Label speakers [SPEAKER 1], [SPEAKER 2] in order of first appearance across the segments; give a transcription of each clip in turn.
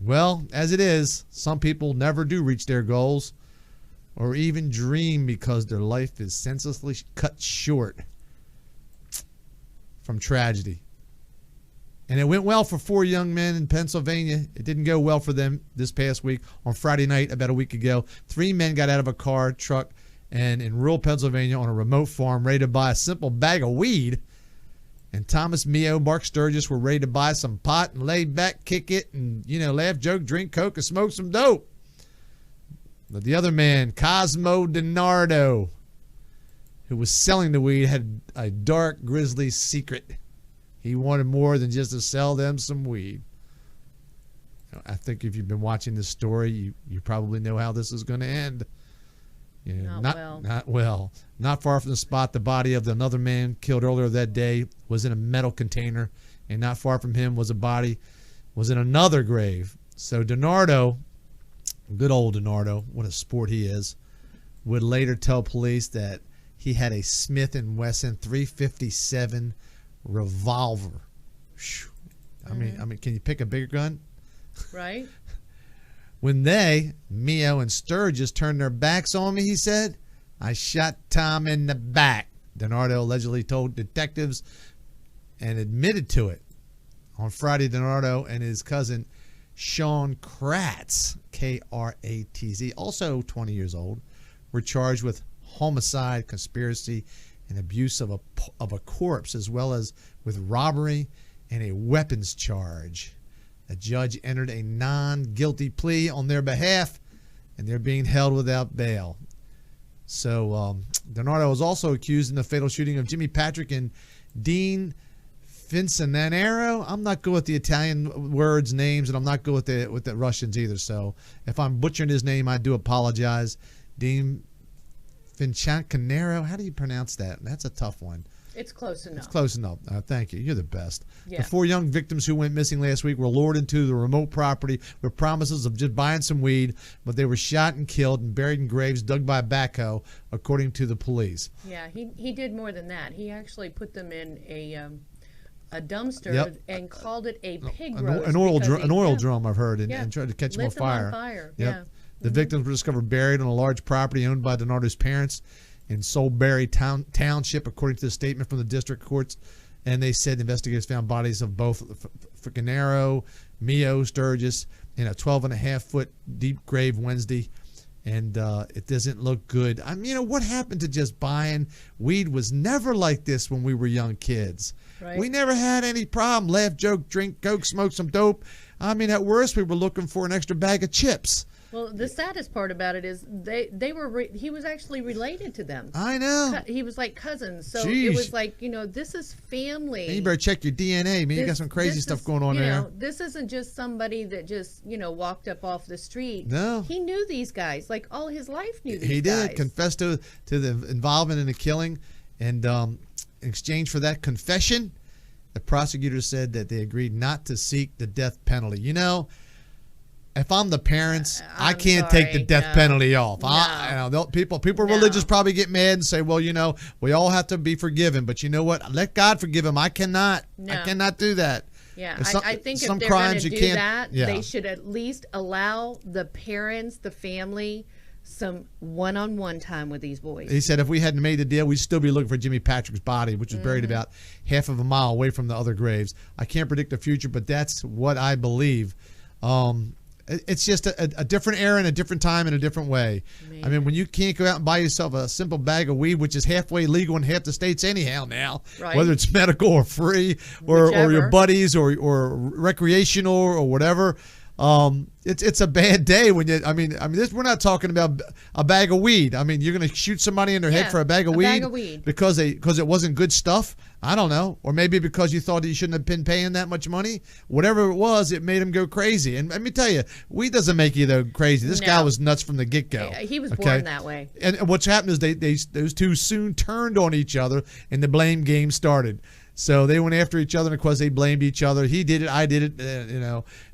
[SPEAKER 1] Well, as it is, some people never do reach their goals or even dream because their life is senselessly cut short from tragedy. And it went well for 4 young men in Pennsylvania. It didn't go well for them this past week. On Friday night, about a week ago, 3 men got out of a car, truck, and in rural Pennsylvania on a remote farm ready to buy a simple bag of weed. And Thomas, Mio, Mark Sturgis were ready to buy some pot and lay back, kick it, and, laugh, joke, drink Coke, and smoke some dope. But the other man, Cosmo DiNardo, who was selling the weed, had a dark, grisly secret. He wanted more than just to sell them some weed. I think if you've been watching this story, you probably know how this is going to end. Not well. Not far from the spot the body of another man killed earlier that day was in a metal container, and not far from him was in another grave. So DiNardo, good old DiNardo, what a sport he is, would later tell police that he had a Smith & Wesson .357 revolver. I mean, can you pick a bigger gun?
[SPEAKER 2] Right.
[SPEAKER 1] When they, Mio and Sturgis, turned their backs on me, he said, I shot Tom in the back. DiNardo allegedly told detectives and admitted to it. On Friday, DiNardo and his cousin, Sean Kratz, Kratz, also 20 years old, were charged with homicide, conspiracy, and abuse of a corpse, as well as with robbery and a weapons charge. A judge entered a non-guilty plea on their behalf, and they're being held without bail. So DiNardo was also accused in the fatal shooting of Jimmy Patrick and Dean Fincanaro. I'm not good with the Italian words, names, and I'm not good with the Russians either. So if I'm butchering his name, I do apologize. Dean Fincanaro. How do you pronounce that? That's a tough one.
[SPEAKER 2] It's close enough.
[SPEAKER 1] It's close enough. Thank you. You're the best.
[SPEAKER 2] Yeah.
[SPEAKER 1] The 4 young victims who went missing last week were lured into the remote property with promises of just buying some weed, but they were shot and killed and buried in graves dug by a backhoe, according to the police.
[SPEAKER 2] Yeah, he did more than that. He actually put them in a dumpster,
[SPEAKER 1] yep,
[SPEAKER 2] and called it a pig roast.
[SPEAKER 1] An oil drum, I've heard, and tried to catch them on fire.
[SPEAKER 2] On fire.
[SPEAKER 1] Yep.
[SPEAKER 2] Yeah.
[SPEAKER 1] The victims were discovered buried on a large property owned by DiNardo's parents in Soulbury Township, according to the statement from the district courts. And they said investigators found bodies of both Fincanaro, Mio, Sturgis in a 12.5-foot deep grave Wednesday. And it doesn't look good. I mean, what happened to just buying weed? Was never like this when we were young kids.
[SPEAKER 2] Right.
[SPEAKER 1] We never had any problem. Laugh, joke, drink Coke, smoke some dope. I mean, at worst, we were looking for an extra bag of chips.
[SPEAKER 2] Well, the saddest part about it is he was actually related to them.
[SPEAKER 1] I know.
[SPEAKER 2] He was like cousins. So
[SPEAKER 1] Jeez.
[SPEAKER 2] It was like, this is family.
[SPEAKER 1] And you better check your DNA, man. You got some crazy stuff going on there.
[SPEAKER 2] This isn't just somebody that just, walked up off the street.
[SPEAKER 1] No.
[SPEAKER 2] He knew these guys. Like, all his life knew these guys.
[SPEAKER 1] He did. Confessed to the involvement in the killing. And in exchange for that confession, the prosecutor said that they agreed not to seek the death penalty. If I'm the parents, I can't take the death penalty off.
[SPEAKER 2] No.
[SPEAKER 1] People religious probably get mad and say, well, we all have to be forgiven. But you know what? Let God forgive him. I cannot.
[SPEAKER 2] No.
[SPEAKER 1] I cannot do that.
[SPEAKER 2] Yeah, I think if they're going to do that, they should at least allow the parents, the family, some one-on-one time with these boys.
[SPEAKER 1] He said if we hadn't made the deal, we'd still be looking for Jimmy Patrick's body, which was buried about half of a mile away from the other graves. I can't predict the future, but that's what I believe. It's just a different era and a different time in a different way. Man. I mean, when you can't go out and buy yourself a simple bag of weed, which is halfway legal in half the states anyhow now, right, whether it's medical or free or your buddies or recreational or whatever, it's a bad day when you. We're not talking about a bag of weed. I mean, you're going to shoot somebody in their head for a bag of weed because it wasn't good stuff. I don't know, or maybe because you thought you shouldn't have been paying that much money. Whatever it was, it made him go crazy. And let me tell you, weed doesn't make you though crazy. This guy was nuts from the get-go.
[SPEAKER 2] He was born that way.
[SPEAKER 1] And what's happened is those two soon turned on each other, and the blame game started. So they went after each other, and of course they blamed each other. He did it, I did it.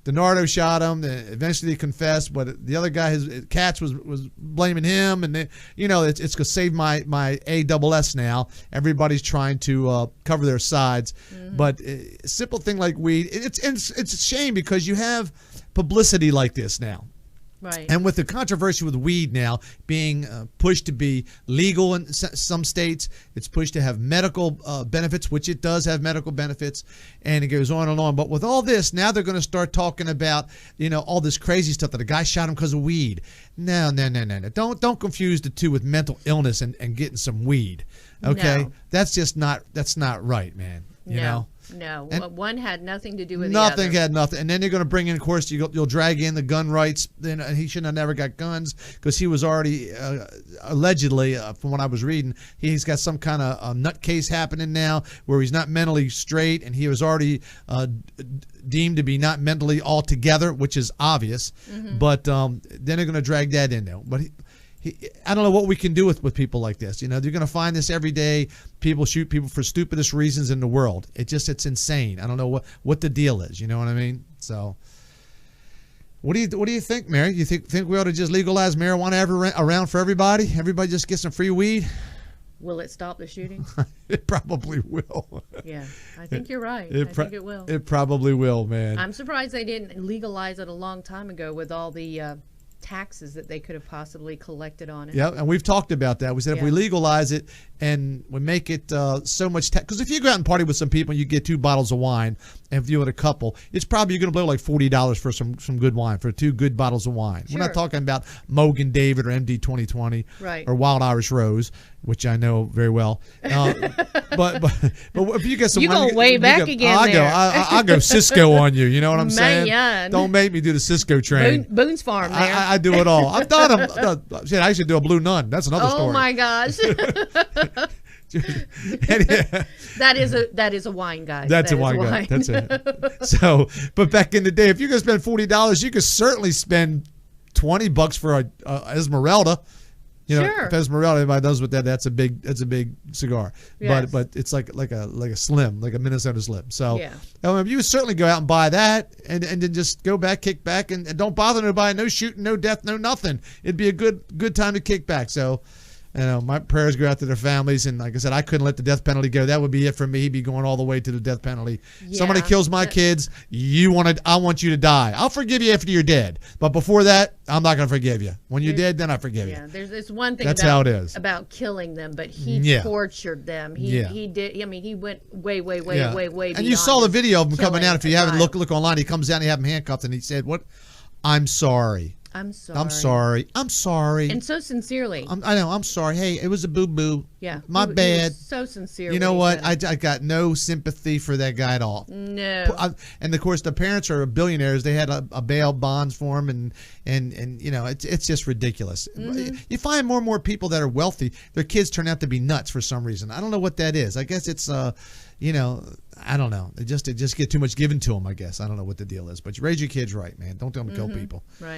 [SPEAKER 1] DiNardo shot him. Eventually he confessed, but the other guy, Kratz, was blaming him, and it's gonna save my ASS now. Everybody's trying to cover their sides, but a simple thing like weed, it's a shame because you have publicity like this now.
[SPEAKER 2] Right.
[SPEAKER 1] And with the controversy with weed now being pushed to be legal in some states, it's pushed to have medical benefits, which it does have medical benefits, and it goes on and on. But with all this, now they're going to start talking about, all this crazy stuff that a guy shot him because of weed. No. Don't confuse the two with mental illness and getting some weed. Okay?
[SPEAKER 2] No.
[SPEAKER 1] That's not right, man. You know?
[SPEAKER 2] No, and one had nothing to do with
[SPEAKER 1] the other.
[SPEAKER 2] Nothing
[SPEAKER 1] had nothing. And then they're going to bring in, of course, you'll drag in the gun rights. Then he shouldn't have never got guns because he was already, allegedly, from what I was reading, he's got some kind of nutcase happening now where he's not mentally straight, and he was already deemed to be not mentally all together, which is obvious. Mm-hmm. But then they're going to drag that in there. But I don't know what we can do with people like this. You're going to find this every day. People shoot people for stupidest reasons in the world. It's insane. I don't know what the deal is. You know what I mean? So, what do you think, Mary? You think we ought to just legalize marijuana around for everybody? Everybody just get some free weed?
[SPEAKER 2] Will it stop the shooting?
[SPEAKER 1] It probably will.
[SPEAKER 2] Yeah, I think you're right. I think it will.
[SPEAKER 1] It probably will, man.
[SPEAKER 2] I'm surprised they didn't legalize it a long time ago with all the taxes that they could have possibly collected on it.
[SPEAKER 1] Yeah, and we've talked about that. We said if we legalize it and we make it so much tax, because if you go out and party with some people and you get 2 bottles of wine, and if you with a couple, it's probably you're going to blow like $40 for some good wine, for 2 good bottles of wine. Sure. We're not talking about Mogan David or MD 2020 or Wild Irish Rose, which I know very well. But if you get some,
[SPEAKER 2] you go way back again.
[SPEAKER 1] I'll go Cisco on you. You know what I'm saying?
[SPEAKER 2] Man.
[SPEAKER 1] Don't make me do the Cisco train.
[SPEAKER 2] Boone's Farm. There.
[SPEAKER 1] I do it all. I've done them. Shit, I should do a Blue Nun. That's another story.
[SPEAKER 2] Oh my gosh. that is a wine, guys.
[SPEAKER 1] That's a wine, guy. That's it. So, but back in the day, if you could spend $40, you could certainly spend $20 for a Esmeralda.
[SPEAKER 2] Sure.
[SPEAKER 1] If Esmeralda, everybody knows what that's a big cigar.
[SPEAKER 2] Yes.
[SPEAKER 1] But it's like a Slim, like a Minnesota Slim. So you would certainly go out and buy that and then just go back, kick back, and don't bother nobody. No shooting, no death, no nothing. It'd be a good time to kick back. So, my prayers go out to their families. And like I said, I couldn't let the death penalty go. That would be it for me. He'd be going all the way to the death penalty. Yeah. Somebody kills my kids. I want you to die. I'll forgive you after you're dead. But before that, I'm not going to forgive you. When you're dead, then I forgive you.
[SPEAKER 2] Yeah, there's one thing
[SPEAKER 1] how it is.
[SPEAKER 2] About killing them, but he tortured them. He did. I mean, he went way beyond.
[SPEAKER 1] And you saw the video of him coming out. If you haven't look online, he comes out and you have him handcuffed, and he said, "What? I'm sorry.
[SPEAKER 2] I'm sorry.
[SPEAKER 1] I'm sorry."
[SPEAKER 2] And so sincerely.
[SPEAKER 1] I know. I'm sorry. Hey, it was a boo-boo.
[SPEAKER 2] Yeah.
[SPEAKER 1] My bad.
[SPEAKER 2] So sincere.
[SPEAKER 1] You know what? I got no sympathy for that guy at all.
[SPEAKER 2] No.
[SPEAKER 1] And of course, the parents are billionaires. They had a bail bonds for him, and it's just ridiculous. Mm-hmm. You find more and more people that are wealthy, their kids turn out to be nuts for some reason. I don't know what that is. I guess it's I don't know. It just get too much given to them. I guess I don't know what the deal is. But you raise your kids right, man. Don't tell them to kill people.
[SPEAKER 2] Right.